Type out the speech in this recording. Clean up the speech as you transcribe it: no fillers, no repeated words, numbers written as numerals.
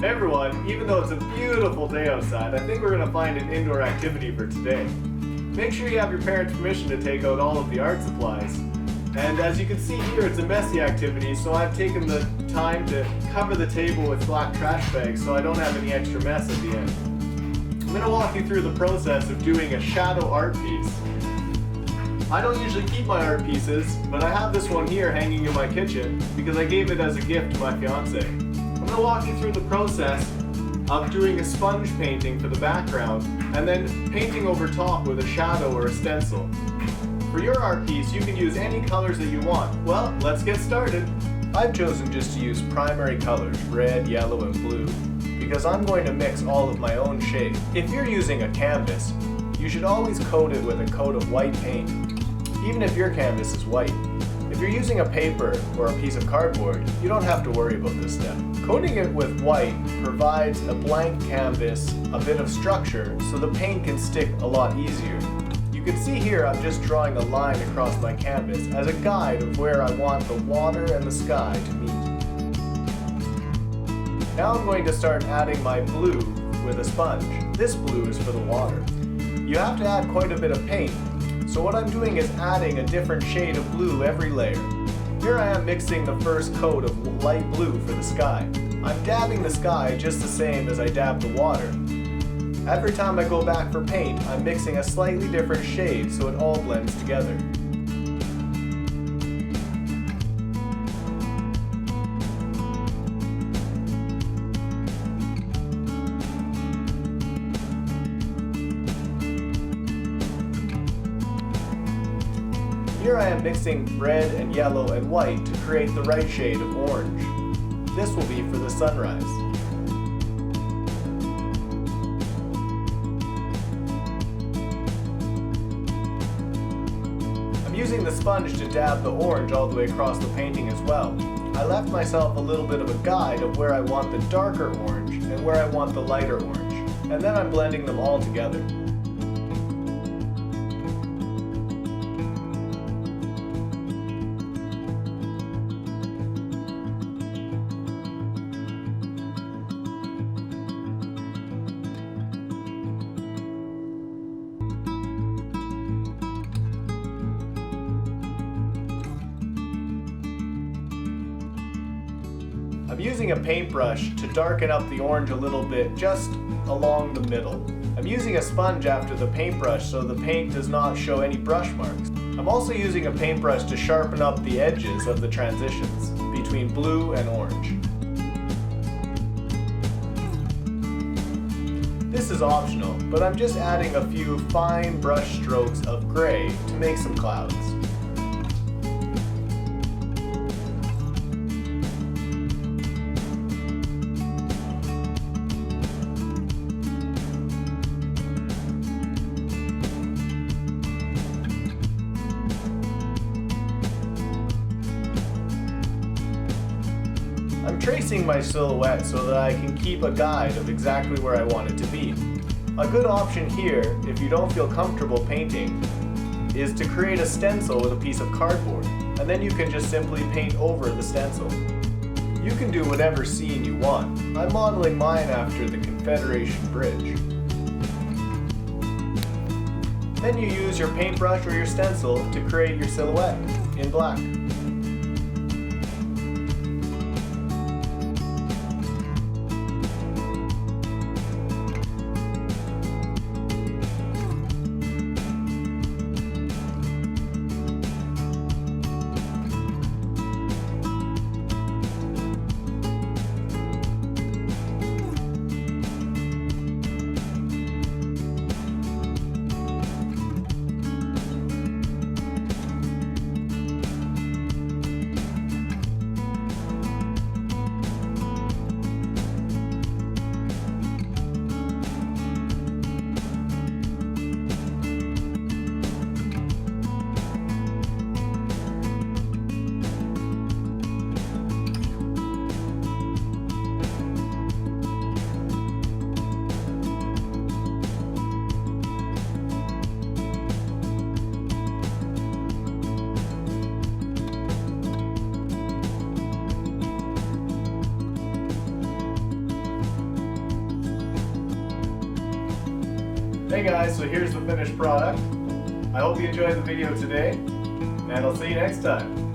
Hey everyone, even though it's a beautiful day outside, I think we're going to find an indoor activity for today. Make sure you have your parents' permission to take out all of the art supplies. And as you can see here, it's a messy activity, so I've taken the time to cover the table with black trash bags so I don't have any extra mess at the end. I'm going to walk you through the process of doing a shadow art piece. I don't usually keep my art pieces, but I have this one here hanging in my kitchen because I gave it as a gift to my fiance. I'm going to walk you through the process of doing a sponge painting for the background and then painting over top with a shadow or a stencil. For your art piece, you can use any colors that you want. Well, let's get started. I've chosen just to use primary colors, red, yellow, and blue, because I'm going to mix all of my own shade. If you're using a canvas, you should always coat it with a coat of white paint, even if your canvas is white. If you're using a paper or a piece of cardboard, you don't have to worry about this step. Coating it with white provides a blank canvas a bit of structure so the paint can stick a lot easier. You can see here I'm just drawing a line across my canvas as a guide of where I want the water and the sky to meet. Now I'm going to start adding my blue with a sponge. This blue is for the water. You have to add quite a bit of paint, so what I'm doing is adding a different shade of blue every layer. Here I am mixing the first coat of light blue for the sky. I'm dabbing the sky just the same as I dab the water. Every time I go back for paint, I'm mixing a slightly different shade so it all blends together. Here I am mixing red and yellow and white to create the right shade of orange. This will be for the sunrise. I'm using the sponge to dab the orange all the way across the painting as well. I left myself a little bit of a guide of where I want the darker orange and where I want the lighter orange, and then I'm blending them all together. I'm using a paintbrush to darken up the orange a little bit just along the middle. I'm using a sponge after the paintbrush so the paint does not show any brush marks. I'm also using a paintbrush to sharpen up the edges of the transitions between blue and orange. This is optional, but I'm just adding a few fine brush strokes of gray to make some clouds. I'm tracing my silhouette so that I can keep a guide of exactly where I want it to be. A good option here, if you don't feel comfortable painting, is to create a stencil with a piece of cardboard, and then you can just simply paint over the stencil. You can do whatever scene you want. I'm modeling mine after the Confederation Bridge. Then you use your paintbrush or your stencil to create your silhouette in black. Hey guys, so here's the finished product. I hope you enjoyed the video today, and I'll see you next time.